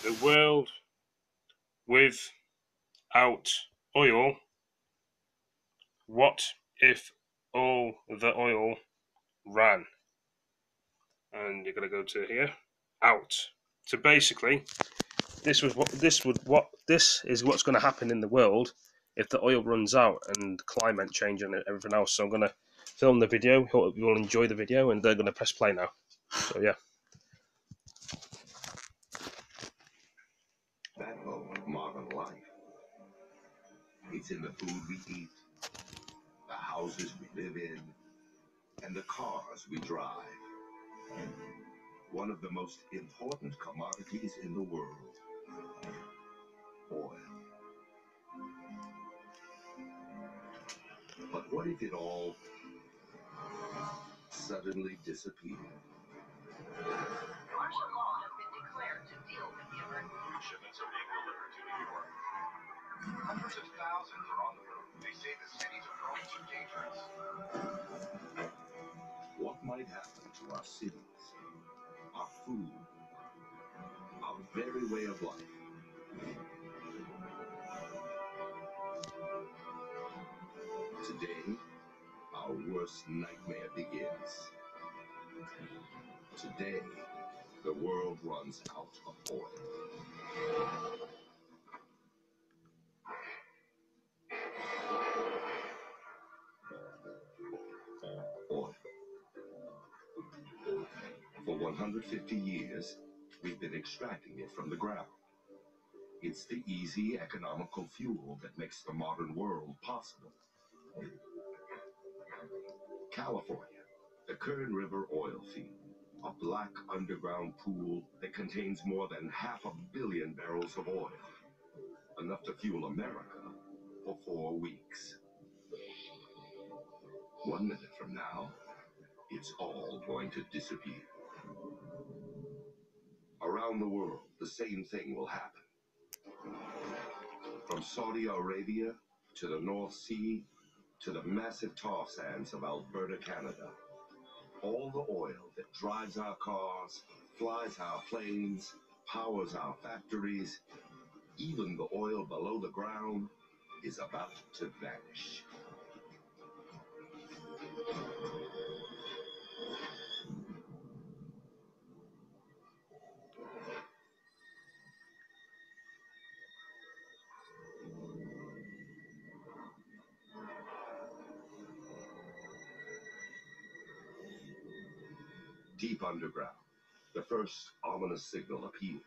The world without oil, what if all the oil ran? And you're going to go to here, out. So basically, this is what's going to happen in the world if the oil runs out and climate change and everything else. So I'm going to film the video. Hope you will enjoy the video, and they're going to press play now. So yeah. Backbone of modern life. It's in the food we eat, the houses we live in, and the cars we drive. One of the most important commodities in the world, oil. But what if it all suddenly disappeared? Martial law has been declared to deal with the emergency. Shipments are being delivered to New York. Hundreds of thousands are on the move. They say the cities are growing too dangerous. What might happen to our cities, our food, our very way of life? Today, our worst nightmare begins. Today, the world runs out of oil. Oil. For 150 years, we've been extracting it from the ground. It's the easy, economical fuel that makes the modern world possible. California, the Kern River oil field, a black underground pool that contains more than 500 million barrels of oil, enough to fuel America for 4 weeks. 1 minute from now, it's all going to disappear. Around the world, the same thing will happen. From Saudi Arabia to the North Sea to the massive tar sands of Alberta, Canada, all the oil that drives our cars, flies our planes, powers our factories, even the oil below the ground, is about to vanish. Deep underground, the first ominous signal appears.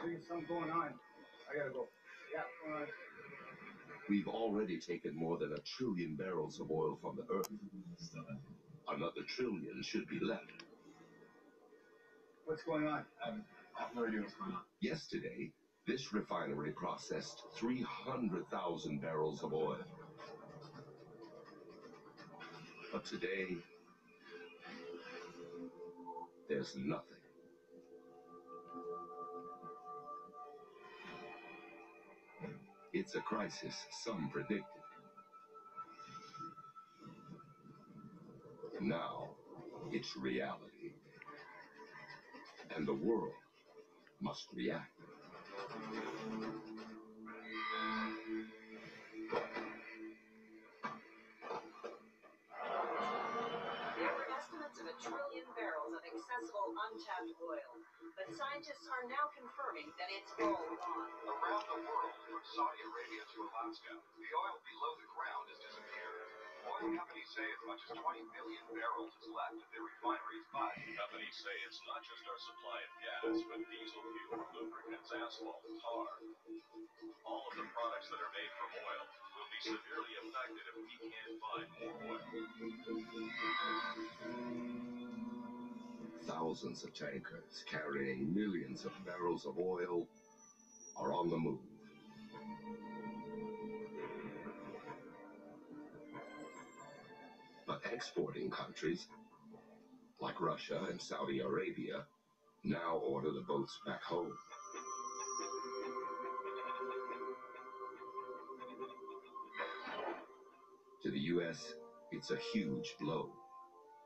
There's something going on. I gotta go. Yeah, all right. We've already taken more than 1 trillion barrels of oil from the earth. Another trillion should be left. What's going on? I have no idea what's going on. Yesterday, this refinery processed 300,000 barrels of oil. But today, there's nothing. It's a crisis some predicted. Now, it's reality. And the world must react. There were estimates of 1 trillion barrels of accessible untapped oil, but scientists are now confirming that it's all gone. Around the world, from Saudi Arabia to Alaska, the oil below the ground has disappeared. Oil companies say as much as 20 million barrels is left at their refineries, but companies say it's not just our supply of gas, but diesel fuel, lubricants, asphalt, tar. All of the products that are made from oil will be severely affected if we can't find more oil. Thousands of tankers carrying millions of barrels of oil are on the move. But exporting countries, like Russia and Saudi Arabia, now order the boats back home. To the U.S., it's a huge blow.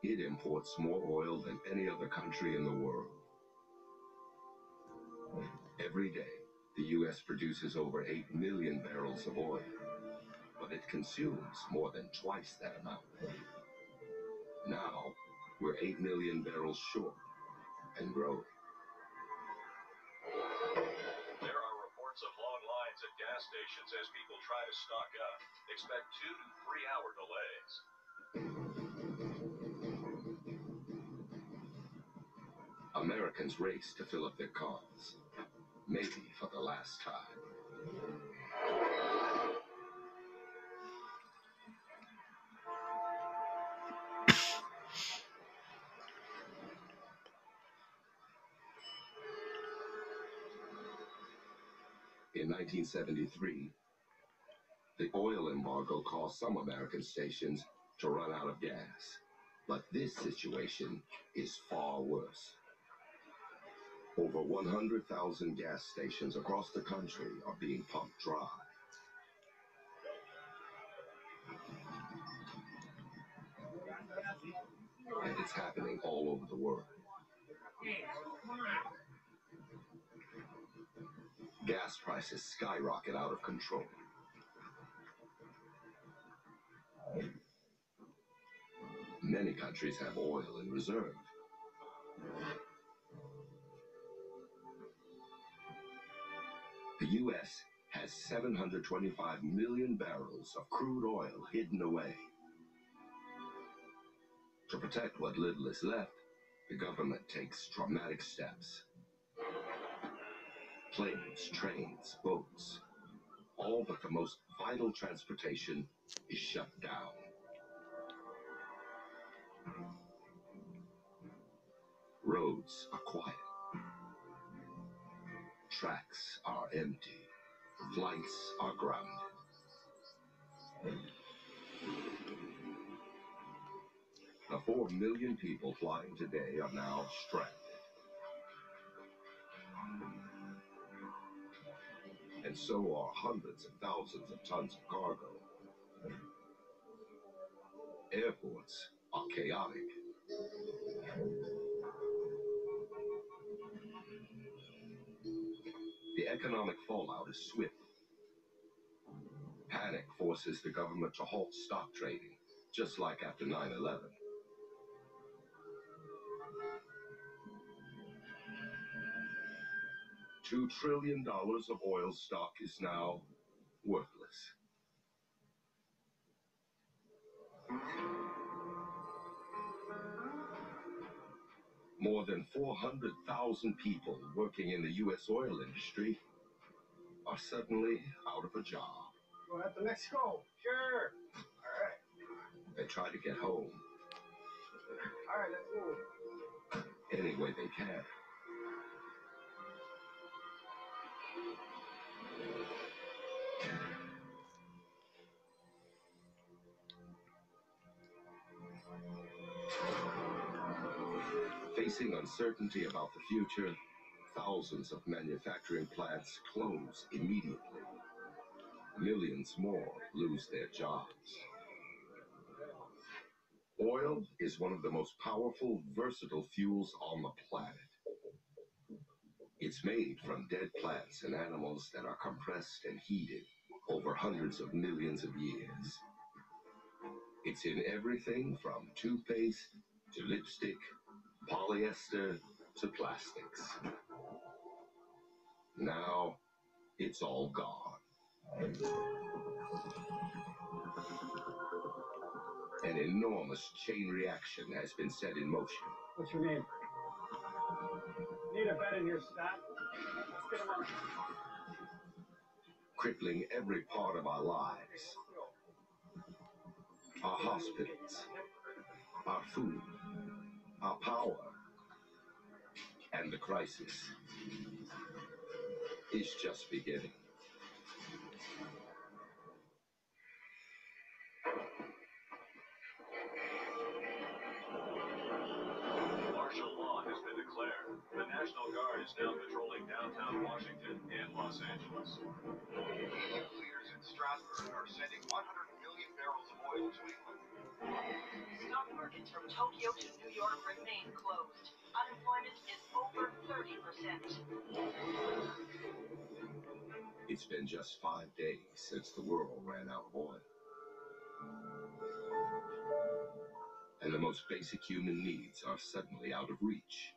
It imports more oil than any other country in the world. Every day, the U.S. produces over 8 million barrels of oil, but it consumes more than twice that amount. Now, we're 8 million barrels short and growing. There are reports of long lines at gas stations as people try to stock up. Expect 2 to 3 hour delays. Americans race to fill up their cars, maybe for the last time. In 1973, the oil embargo caused some American stations to run out of gas. But this situation is far worse. Over 100,000 gas stations across the country are being pumped dry. And it's happening all over the world. Gas prices skyrocket out of control. Many countries have oil in reserve. The U.S. has 725 million barrels of crude oil hidden away. To protect what little is left, the government takes dramatic steps. Planes, trains, boats, all but the most vital transportation is shut down. Roads are quiet. Tracks are empty. Flights are grounded. The 4 million people flying today are now stranded. And so are hundreds of thousands of tons of cargo. Airports are chaotic. The economic fallout is swift. Panic forces the government to halt stock trading, just like after 9/11. $2 trillion of oil stock is now worthless. More than 400,000 people working in the U.S. oil industry are suddenly out of a job. We'll have to Mexico. Sure. All right. They try to get home All right, let's move. any way they can. Facing uncertainty about the future, thousands of manufacturing plants close immediately. Millions more lose their jobs. Oil is one of the most powerful, versatile fuels on the planet. It's made from dead plants and animals that are compressed and heated over hundreds of millions of years. It's in everything from toothpaste to lipstick, polyester to plastics. Now, it's all gone. An enormous chain reaction has been set in motion. What's your name? Need a bed in your stack? Let's get him on. Crippling every part of our lives. Our hospitals, our food, our power, and the crisis is just beginning. Martial law has been declared. The National Guard is now patrolling downtown Washington and Los Angeles. Nuclears in Strasbourg are sending 100 million barrels of oil to England. Stock markets from Tokyo to New York remain closed. Unemployment is over 30%. It's been just 5 days since the world ran out of oil. And the most basic human needs are suddenly out of reach.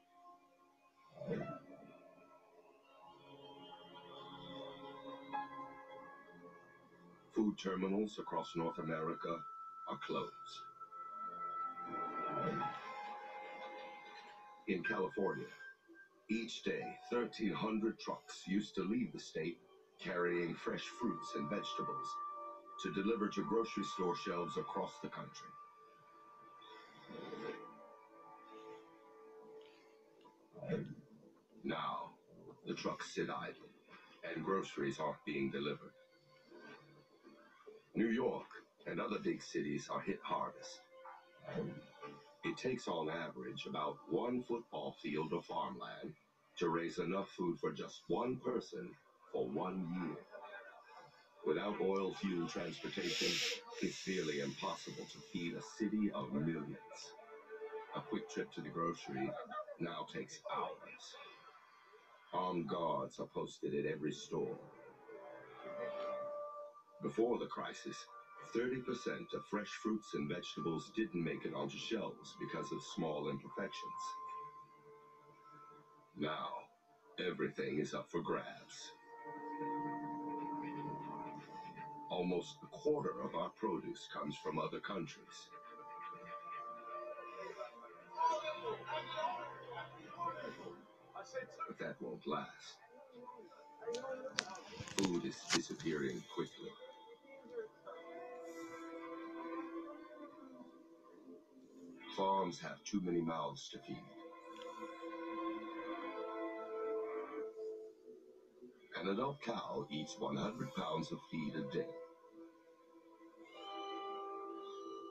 Food terminals across North America are closed. In California, each day, 1,300 trucks used to leave the state carrying fresh fruits and vegetables to deliver to grocery store shelves across the country. Now, the trucks sit idle, and groceries aren't being delivered. New York and other big cities are hit hardest. It takes on average about 1 football field of farmland to raise enough food for just one person for 1 year. Without oil-fueled transportation, it's nearly impossible to feed a city of millions. A quick trip to the grocery now takes hours. Armed guards are posted at every store. Before the crisis, 30% of fresh fruits and vegetables didn't make it onto shelves because of small imperfections. Now, everything is up for grabs. Almost a quarter of our produce comes from other countries. But that won't last. Food is disappearing quickly. Farms have too many mouths to feed. An adult cow eats 100 pounds of feed a day.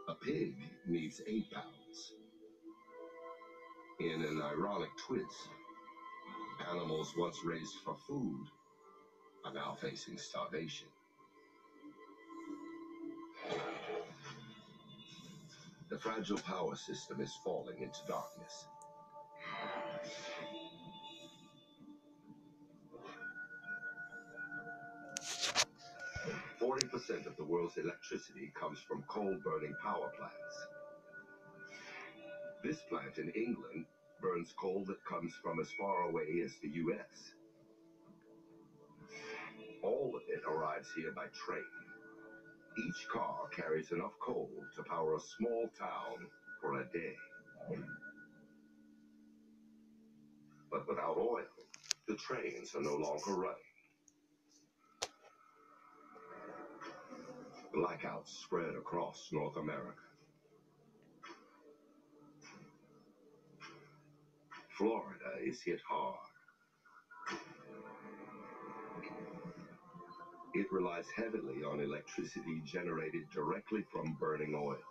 A pig needs 8 pounds. In an ironic twist, animals once raised for food are now facing starvation. The fragile power system is falling into darkness. % of the world's electricity comes from coal-burning power plants. This plant in England burns coal that comes from as far away as the US. All of it arrives here by train. Each car carries enough coal to power a small town for a day. But without oil, the trains are no longer running. Blackouts spread across North America. Florida is hit hard. It relies heavily on electricity generated directly from burning oil.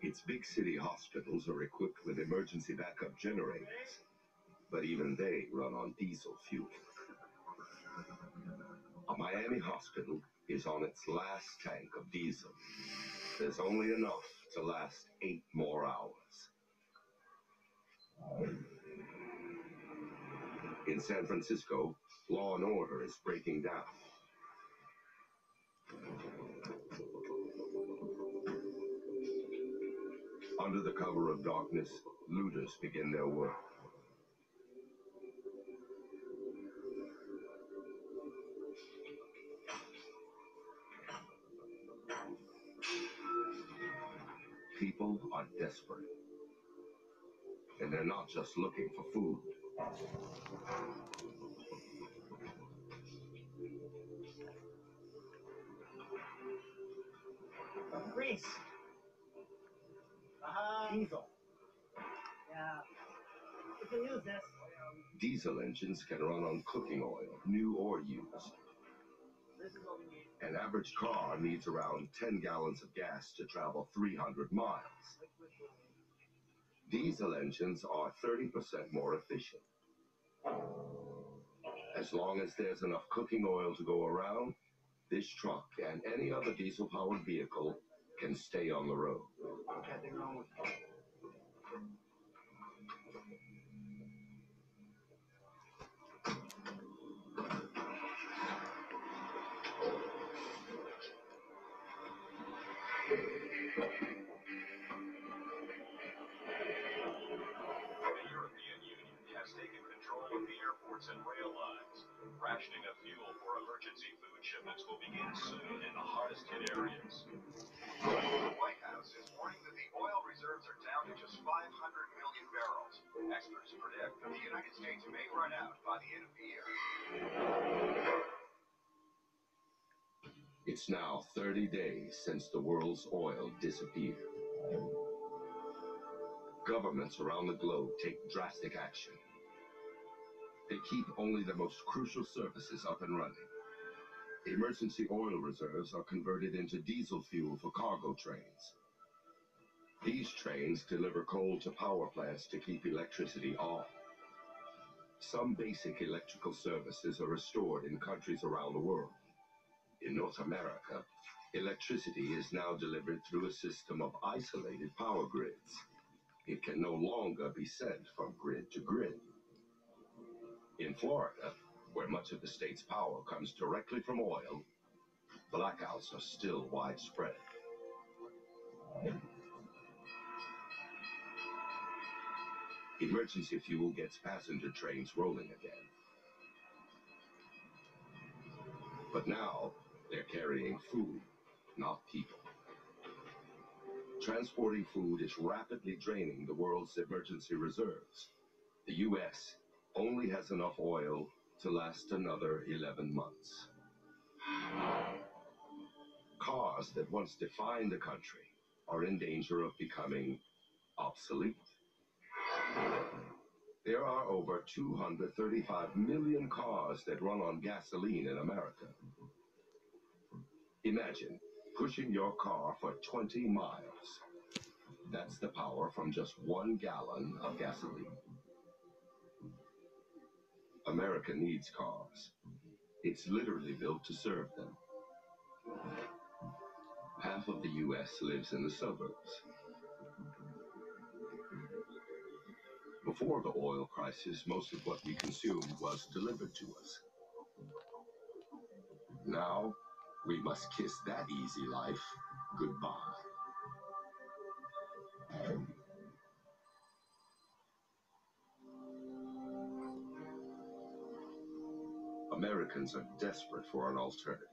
Its big city hospitals are equipped with emergency backup generators, but even they run on diesel fuel. A Miami hospital is on its last tank of diesel. There's only enough to last 8 more hours. In San Francisco, law and order is breaking down. Under the cover of darkness, looters begin their work. People are desperate. And they're not just looking for food. Grease. Diesel. Yeah. We can use this. Diesel engines can run on cooking oil, new or used. This is what we need. An average car needs around 10 gallons of gas to travel 300 miles. Diesel engines are 30% more efficient. As long as there's enough cooking oil to go around, this truck and any other diesel-powered vehicle can stay on the road. rationing of fuel for emergency food shipments will begin soon in the hardest hit areas. The White House is warning that the oil reserves are down to just 500 million barrels. Experts predict that the United States may run out by the end of the year. It's now 30 days since the world's oil disappeared. Governments around the globe take drastic action. They keep only the most crucial services up and running. Emergency oil reserves are converted into diesel fuel for cargo trains. These trains deliver coal to power plants to keep electricity on. Some basic electrical services are restored in countries around the world. In North America, electricity is now delivered through a system of isolated power grids. It can no longer be sent from grid to grid. In Florida, where much of the state's power comes directly from oil, blackouts are still widespread. Emergency fuel gets passenger trains rolling again. But now, they're carrying food, not people. Transporting food is rapidly draining the world's emergency reserves. The U.S. only has enough oil to last another 11 months. Cars that once defined the country are in danger of becoming obsolete. There are over 235 million cars that run on gasoline in America. Imagine pushing your car for 20 miles. That's the power from just 1 gallon of gasoline. America needs cars. It's literally built to serve them. Half of the U.S. lives in the suburbs. Before the oil crisis, most of what we consumed was delivered to us. Now, we must kiss that easy life goodbye. Americans are desperate for an alternative.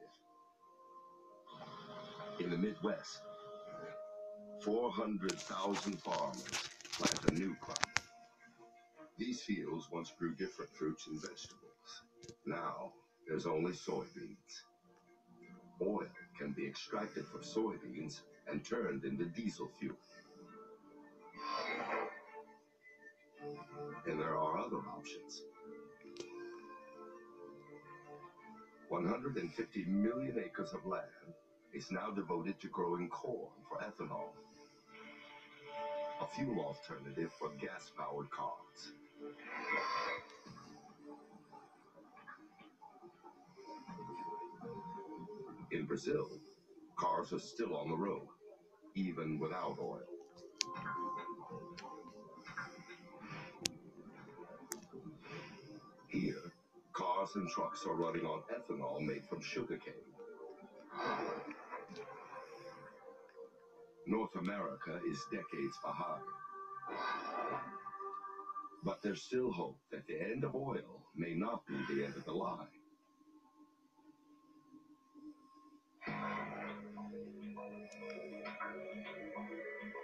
In the Midwest, 400,000 farmers plant a new crop. These fields once grew different fruits and vegetables. Now, there's only soybeans. Oil can be extracted from soybeans and turned into diesel fuel. And there are other options. 150 million acres of land is now devoted to growing corn for ethanol, a fuel alternative for gas-powered cars. In Brazil, cars are still on the road, even without oil. Here, cars and trucks are running on ethanol made from sugarcane. North America is decades behind. But there's still hope that the end of oil may not be the end of the line.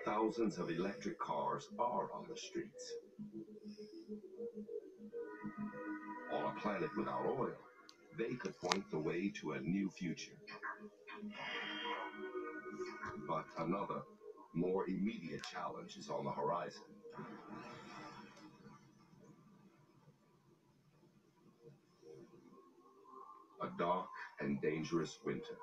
Thousands of electric cars are on the streets. On a planet without oil, they could point the way to a new future. But another, more immediate challenge is on the horizon. A dark and dangerous winter.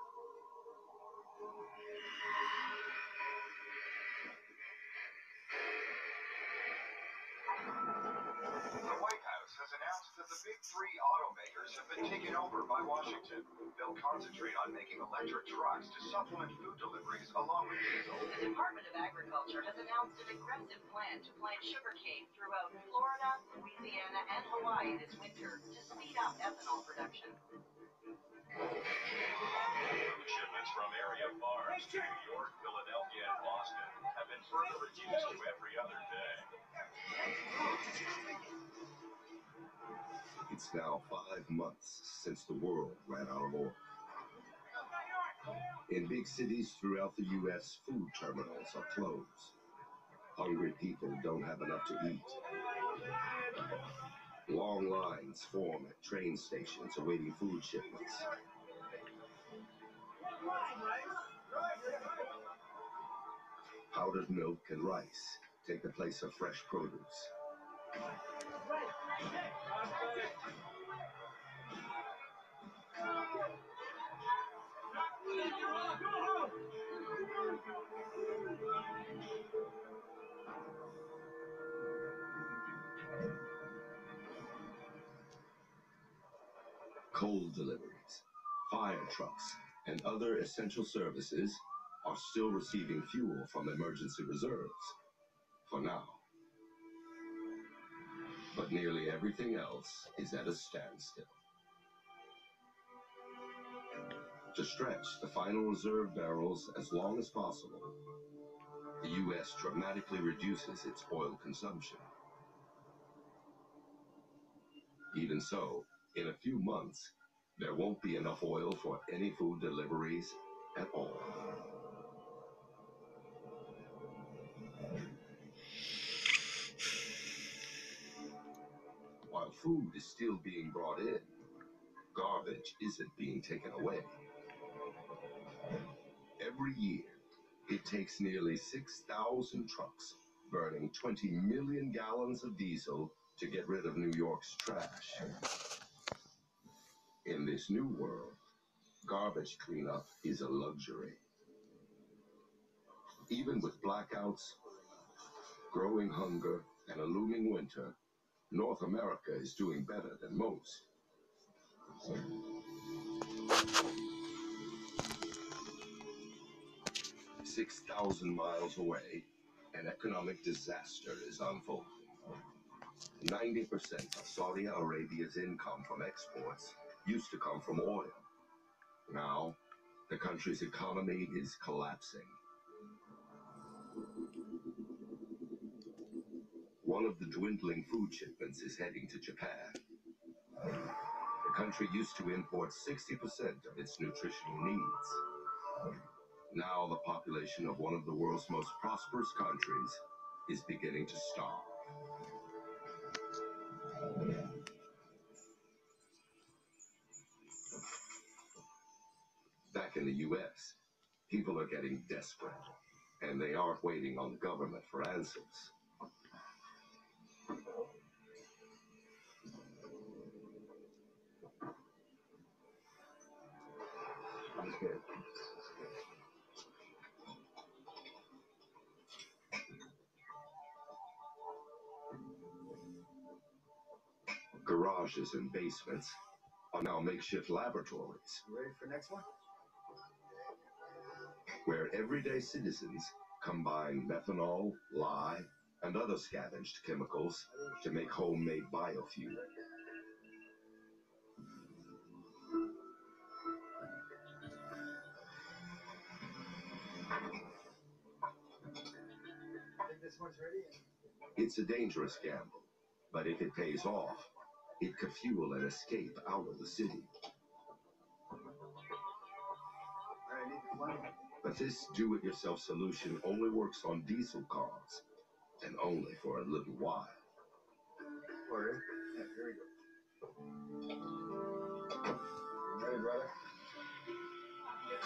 The White House has announced that the big three automakers have been taken over by Washington. They'll concentrate on making electric trucks to supplement food deliveries along with diesel. The Department of Agriculture has announced an aggressive plan to plant sugarcane throughout Florida, Louisiana, and Hawaii this winter to speed up ethanol production. Food shipments from area farms to New York, Philadelphia, and Boston have been further reduced to every other day. It's now 5 months since the world ran out of oil. In big cities throughout the U.S., food terminals are closed. Hungry people don't have enough to eat. Long lines form at train stations awaiting food shipments. Powdered milk and rice take the place of fresh produce. Coal deliveries, fire trucks, and other essential services are still receiving fuel from emergency reserves, for now. But nearly everything else is at a standstill. To stretch the final reserve barrels as long as possible, the U.S. dramatically reduces its oil consumption. Even so, in a few months, there won't be enough oil for any food deliveries at all. While food is still being brought in, garbage isn't being taken away. Every year, it takes nearly 6,000 trucks burning 20 million gallons of diesel to get rid of New York's trash. In this new world, garbage cleanup is a luxury. Even with blackouts, growing hunger, and a looming winter, North America is doing better than most. 6,000 miles away, an economic disaster is unfolding. 90% of Saudi Arabia's income from exports used to come from oil. Now, the country's economy is collapsing. One of the dwindling food shipments is heading to Japan. The country used to import 60% of its nutritional needs. Now the population of one of the world's most prosperous countries is beginning to starve. Back in the U.S., people are getting desperate, and they aren't waiting on the government for answers. Garages and basements are now makeshift laboratories. Ready for next one? Where everyday citizens combine methanol, lye, and other scavenged chemicals to make homemade biofuel. I think this one's ready. It's a dangerous gamble, but if it pays off, it could fuel an escape out of the city. I need the money. But this do-it-yourself solution only works on diesel cars, and only for a little while. Word. Yeah, here we go. You ready, brother? Get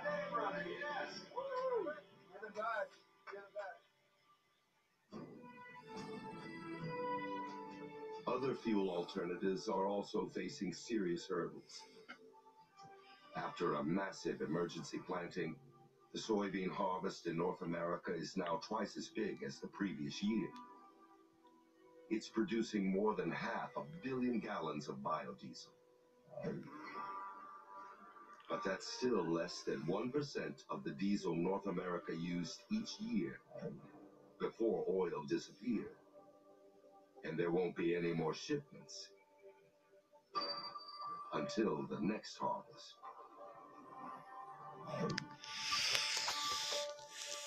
ready, brother. Yes. Woo! Get it back. Get it back. Other fuel alternatives are also facing serious hurdles. After a massive emergency planting, the soybean harvest in North America is now twice as big as the previous year. It's producing more than 500 million gallons of biodiesel. But that's still less than 1% of the diesel North America used each year before oil disappeared. And there won't be any more shipments until the next harvest.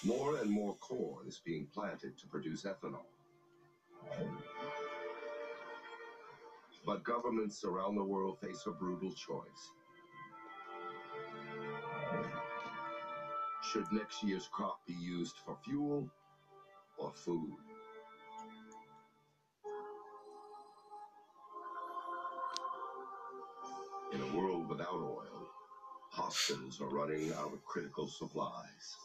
More and more corn is being planted to produce ethanol. But governments around the world face a brutal choice. Should next year's crop be used for fuel or food? In a world without oil, hospitals are running out of critical supplies.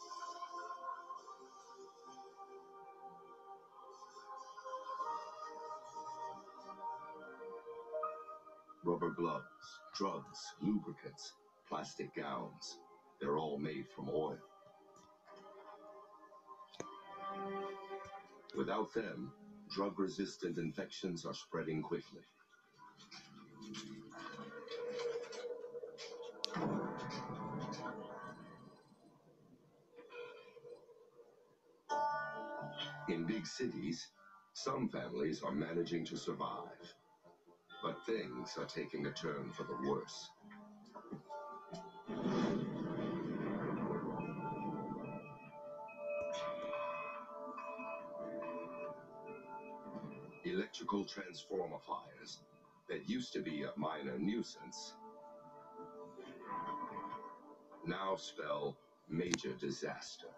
Rubber gloves, drugs, lubricants, plastic gowns, they're all made from oil. Without them, drug-resistant infections are spreading quickly. In big cities, some families are managing to survive, but things are taking a turn for the worse. Electrical transformer fires that used to be a minor nuisance now spell major disaster.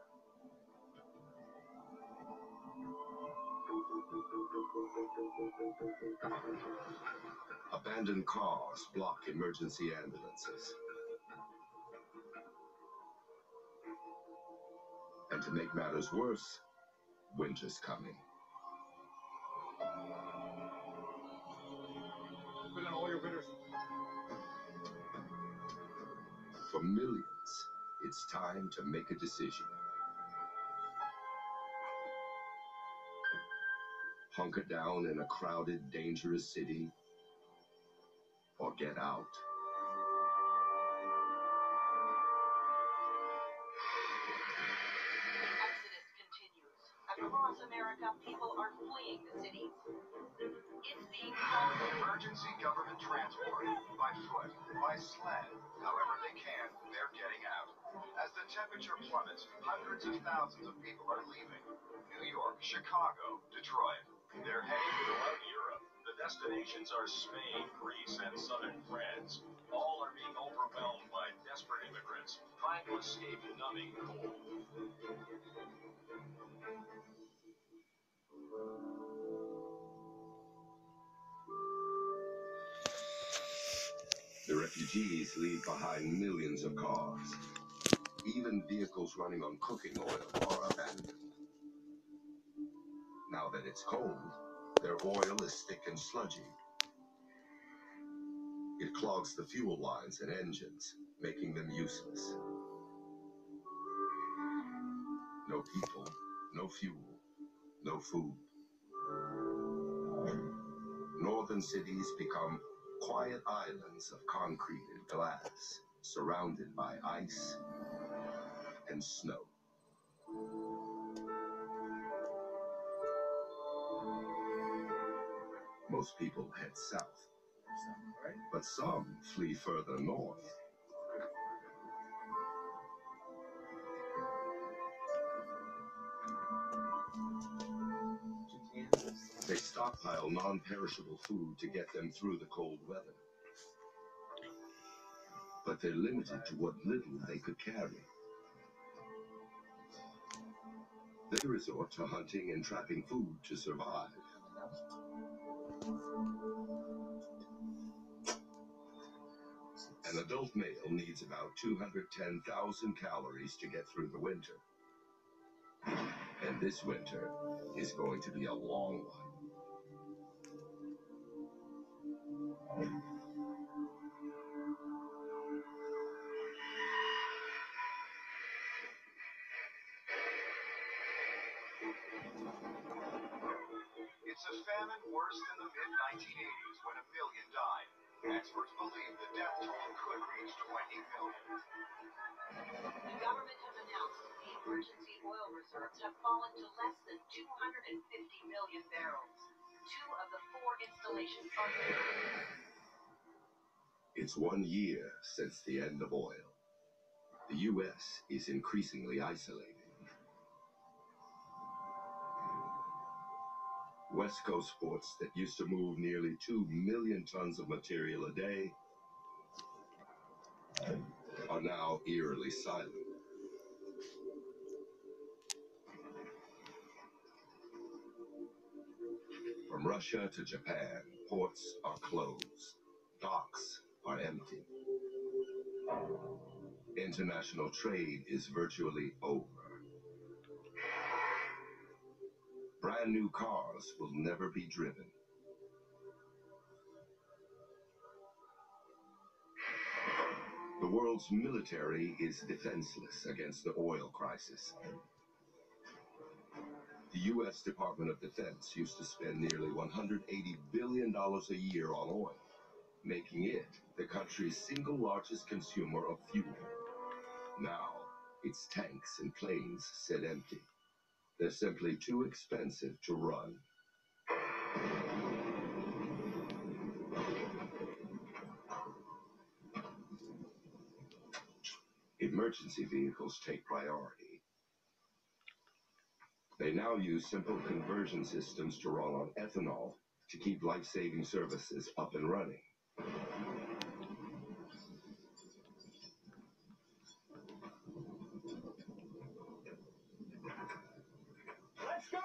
Abandoned cars block emergency ambulances. And to make matters worse, winter's coming. Put in all your winners. For millions, it's time to make a decision. Hunker down in a crowded, dangerous city, or get out. Exodus continues. Across America, people are fleeing the cities. It's being called Emergency government transport. By foot, by sled. However they can, they're getting out. As the temperature plummets, hundreds of thousands of people are leaving. New York, Chicago, Detroit. They're heading throughout Europe. The destinations are Spain, Greece, and southern France. All are being overwhelmed by desperate immigrants trying to escape numbing cold. The refugees leave behind millions of cars. Even vehicles running on cooking oil are abandoned. Now that it's cold, their oil is thick and sludgy. It clogs the fuel lines and engines, making them useless. No people, no fuel, no food. Northern cities become quiet islands of concrete and glass, surrounded by ice and snow. Most people head south, but some flee further north. They stockpile non-perishable food to get them through the cold weather. But they're limited to what little they could carry. They resort to hunting and trapping food to survive. An adult male needs about 210,000 calories to get through the winter. And this winter is going to be a long one. It's a famine worse than the mid-1980s when 1 million died. Experts believe the death toll could reach 20 million. The government has announced the emergency oil reserves have fallen to less than 250 million barrels. 2 of the 4 installations are failed. It's 1 year since the end of oil. The U.S. is increasingly isolated. West Coast ports that used to move nearly 2 million tons of material a day are now eerily silent. From Russia to Japan, ports are closed. Docks are empty. International trade is virtually over. Brand new cars will never be driven. The world's military is defenseless against the oil crisis. The U.S. Department of Defense used to spend nearly $180 billion a year on oil, making it the country's single largest consumer of fuel. Now, its tanks and planes sit empty. They're simply too expensive to run. Emergency vehicles take priority. They now use simple conversion systems to run on ethanol to keep life-saving services up and running. Let's go!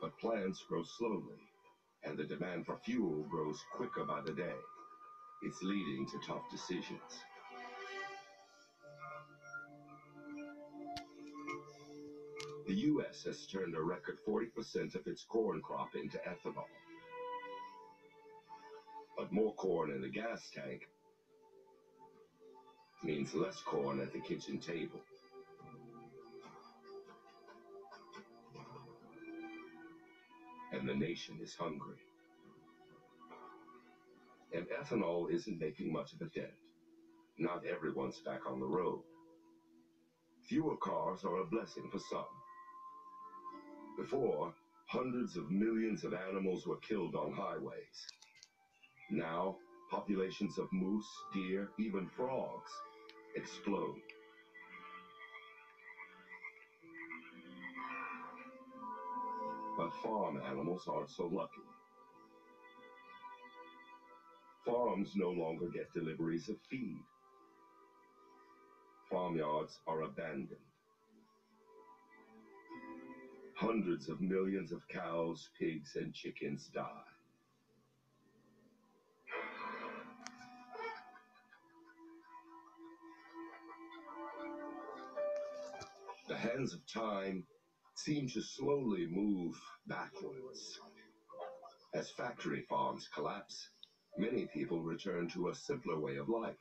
But plants grow slowly, and the demand for fuel grows quicker by the day. It's leading to tough decisions. The U.S. has turned a record 40% of its corn crop into ethanol. But more corn in the gas tank means less corn at the kitchen table. And the nation is hungry. And ethanol isn't making much of a dent. Not everyone's back on the road. Fewer cars are a blessing for some. Before, hundreds of millions of animals were killed on highways. Now, populations of moose, deer, even frogs explode. But farm animals aren't so lucky. Farms no longer get deliveries of feed. Farmyards are abandoned. Hundreds of millions of cows, pigs, and chickens die. The hands of time seem to slowly move backwards. As factory farms collapse, many people return to a simpler way of life.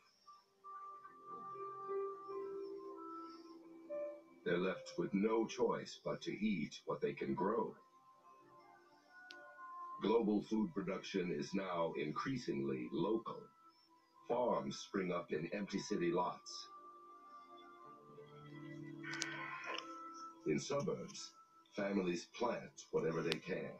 They're left with no choice but to eat what they can grow. Global food production is now increasingly local. Farms spring up in empty city lots. In suburbs, families plant whatever they can.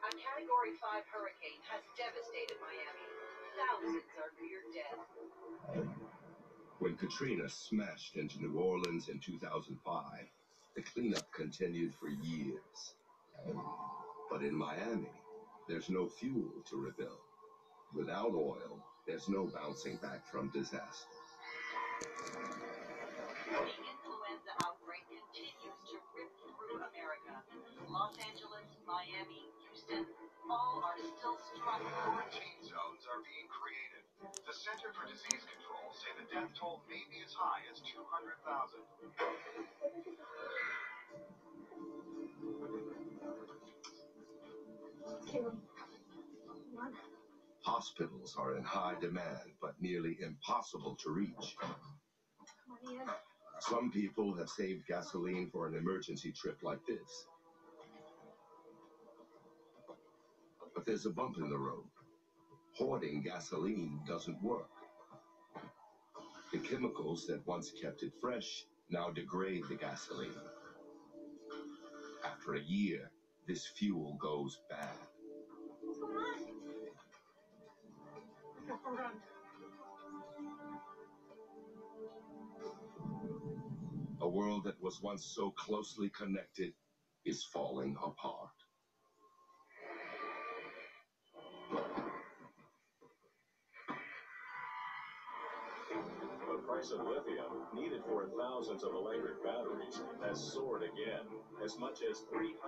A Category 5 hurricane has devastated Miami. Thousands are near death. When Katrina smashed into New Orleans in 2005, the cleanup continued for years. But in Miami, there's no fuel to rebuild. Without oil, there's no bouncing back from disaster. The influenza outbreak continues to rip through America. Los Angeles, Miami, Houston, all are still struggling. Quarantine zones are being created. The Center for Disease Control say the death toll may be as high as 200,000. Hospitals are in high demand, but nearly impossible to reach. Some people have saved gasoline for an emergency trip like this. But there's a bump in the road. Hoarding gasoline doesn't work. The chemicals that once kept it fresh now degrade the gasoline. After a year, this fuel goes bad. A world that was once so closely connected is falling apart. The price of lithium, needed for thousands of electric batteries, has soared again, as much as 300%.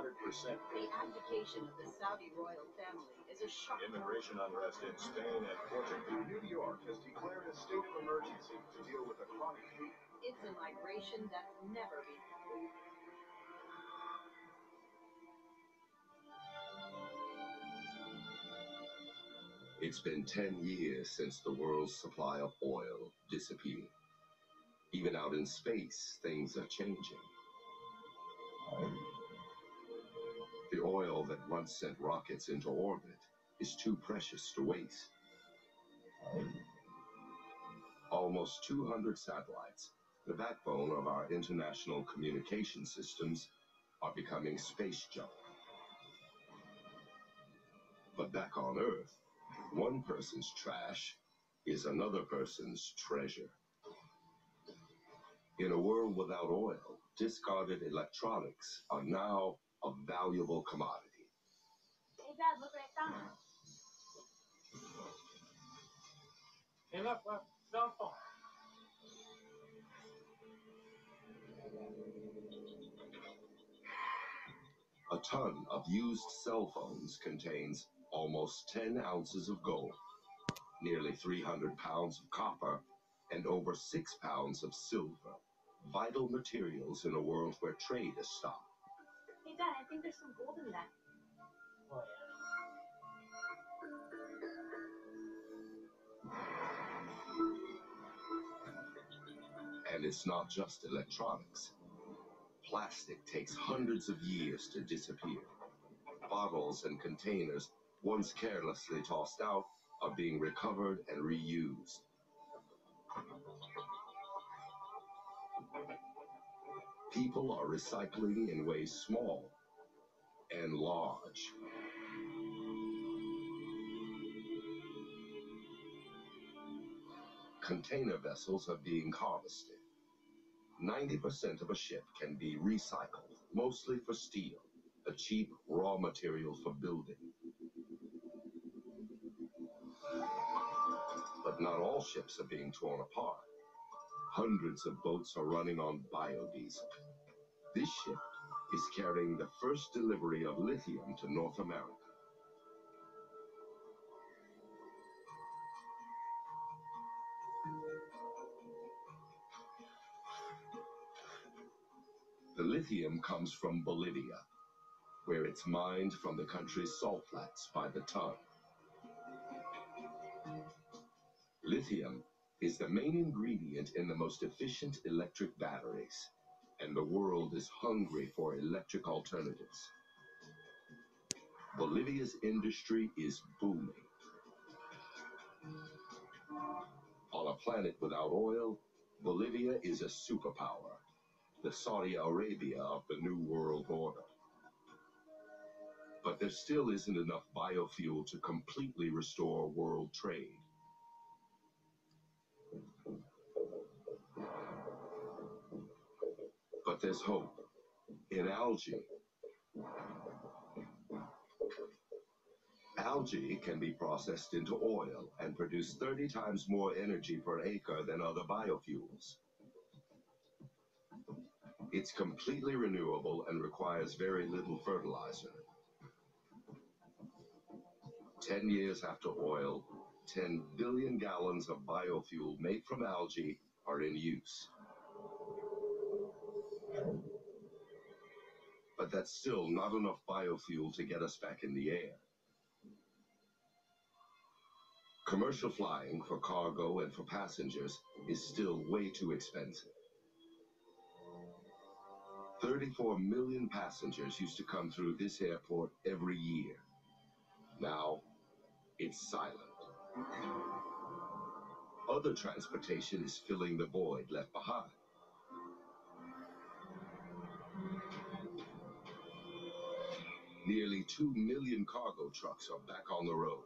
The abdication of the Saudi royal family is a shock. Immigration unrest in Spain and Portugal. New York has declared a state of emergency to deal with a chronic fever. It's a migration that's never been complete. It's been 10 years since the world's supply of oil disappeared. Even out in space, things are changing. The oil that once sent rockets into orbit is too precious to waste. Almost 200 satellites, the backbone of our international communication systems, are becoming space junk. But back on Earth, one person's trash is another person's treasure. In a world without oil, discarded electronics are now a valuable commodity. Hey, Dad, look what I found. Hey, look, cell phone. A ton of used cell phones contains almost 10 ounces of gold, nearly 300 pounds of copper, and over 6 pounds of silver, vital materials in a world where trade has stopped. Hey, Dad, I think there's some gold in that. Oh, yeah. And it's not just electronics. Plastic takes hundreds of years to disappear. Bottles and containers, once carelessly tossed out, are being recovered and reused. People are recycling in ways small and large. Container vessels are being harvested. 90% of a ship can be recycled, mostly for steel, a cheap raw material for building. But not all ships are being torn apart. Hundreds of boats are running on biodiesel. This ship is carrying the first delivery of lithium to North America. The lithium comes from Bolivia, where it's mined from the country's salt flats by the ton. Lithium is the main ingredient in the most efficient electric batteries, and the world is hungry for electric alternatives. Bolivia's industry is booming. On a planet without oil, Bolivia is a superpower, the Saudi Arabia of the New World Order. But there still isn't enough biofuel to completely restore world trade. But there's hope. In algae. Algae can be processed into oil and produce 30 times more energy per acre than other biofuels. It's completely renewable and requires very little fertilizer. 10 years after oil, 10 billion gallons of biofuel made from algae are in use. But that's still not enough biofuel to get us back in the air. Commercial flying for cargo and for passengers is still way too expensive. 34 million passengers used to come through this airport every year. Now, it's silent. Other transportation is filling the void left behind. Nearly 2 million cargo trucks are back on the road.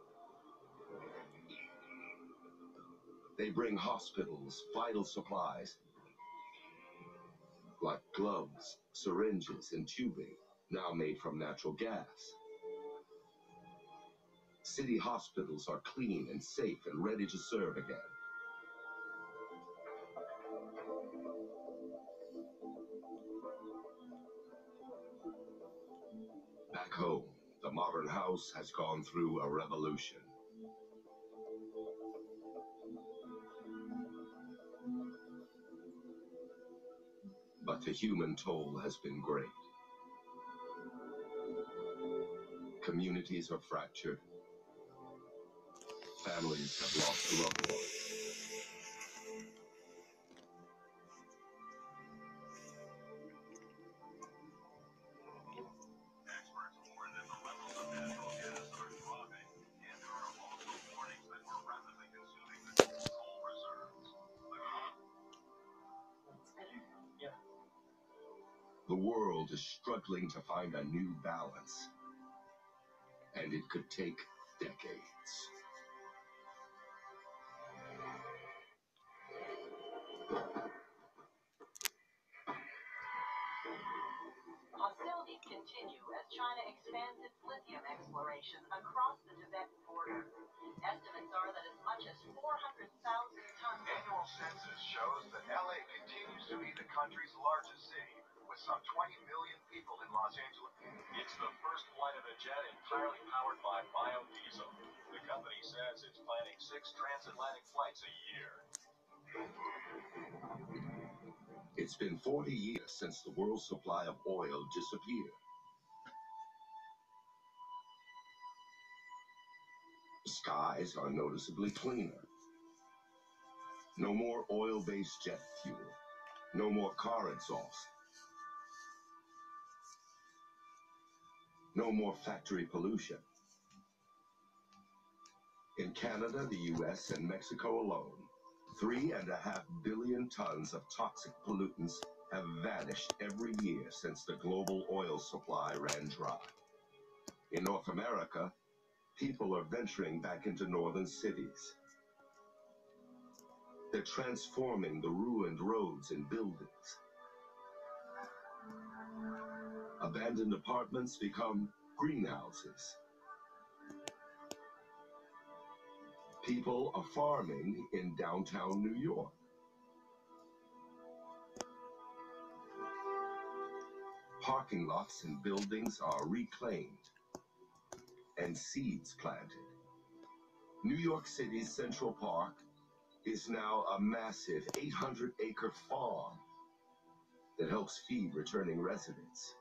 They bring hospitals, vital supplies, like gloves, syringes, and tubing, now made from natural gas. City hospitals are clean and safe and ready to serve again. Back home, the modern house has gone through a revolution. But the human toll has been great. Communities are fractured. Families have lost loved ones. Experts warn that the levels of natural gas are dropping, and there are also warnings that we're rapidly consuming the coal reserves. The world is struggling to find a new balance, and it could take decades. Hostilities continue as China expands its lithium exploration across the Tibetan border. Estimates are that as much as 400,000 tons. Annual census shows that LA continues to be the country's largest city, with some 20 million people in Los Angeles. It's the first flight of a jet entirely powered by biodiesel. The company says it's planning 6 transatlantic flights a year. It's been 40 years since the world's supply of oil disappeared. The skies are noticeably cleaner. No more oil-based jet fuel. No more car exhaust. No more factory pollution. In Canada, the US, and Mexico alone, 3.5 billion tons of toxic pollutants have vanished every year since the global oil supply ran dry. In North America, people are venturing back into northern cities. They're transforming the ruined roads and buildings. Abandoned apartments become greenhouses. People are farming in downtown New York. Parking lots and buildings are reclaimed and seeds planted. New York City's Central Park is now a massive 800-acre farm that helps feed returning residents.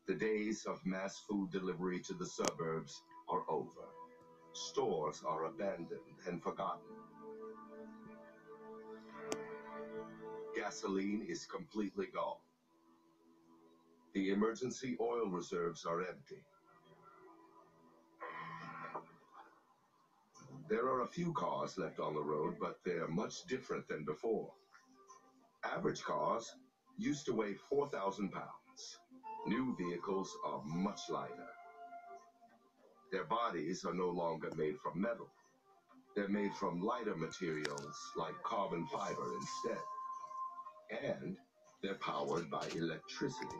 The days of mass food delivery to the suburbs are over. Stores are abandoned and forgotten. Gasoline is completely gone. The emergency oil reserves are empty. There are a few cars left on the road, but they're much different than before. Average cars used to weigh 4,000 pounds. New vehicles are much lighter. Their bodies are no longer made from metal. They're made from lighter materials like carbon fiber instead. And they're powered by electricity.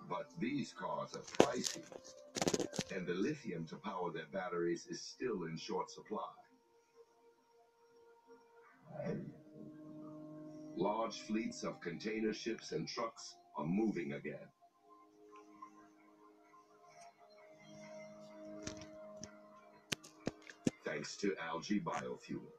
But these cars are pricey, and the lithium to power their batteries is still in short supply. Large fleets of container ships and trucks are moving again. Thanks to algae biofuel.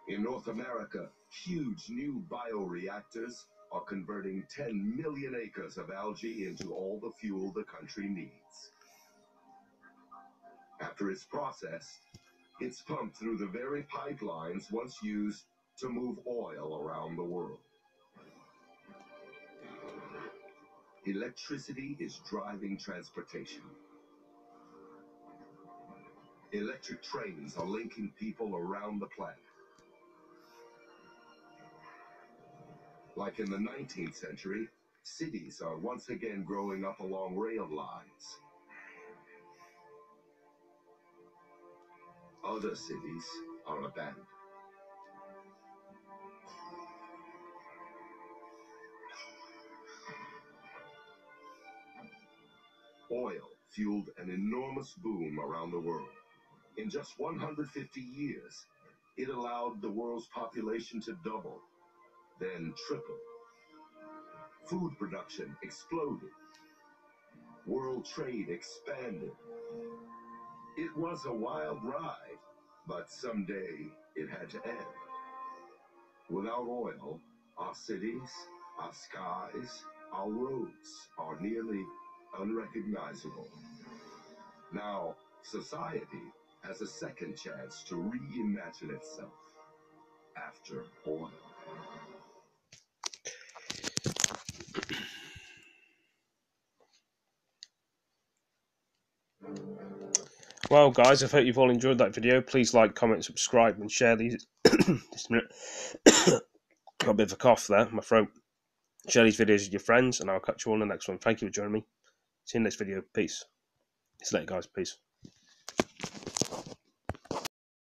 In North America, huge new bioreactors are converting 10 million acres of algae into all the fuel the country needs. After it's processed, it's pumped through the very pipelines once used to move oil around the world. Electricity is driving transportation. Electric trains are linking people around the planet. Like in the 19th century, cities are once again growing up along rail lines. Other cities are abandoned. Oil fueled an enormous boom around the world. In just 150 years, it allowed the world's population to double, then triple. Food production exploded. World trade expanded. It was a wild ride, but someday it had to end. Without oil, our cities, our skies, our roads are nearly unrecognizable. Now, society has a second chance to reimagine itself after oil. Well, guys, I hope you've all enjoyed that video. Please like, comment, subscribe, and share these. Just a minute. Got a bit of a cough there, my throat. Share these videos with your friends, and I'll catch you all in the next one. Thank you for joining me. See you in the next video. Peace. See you later, guys. Peace.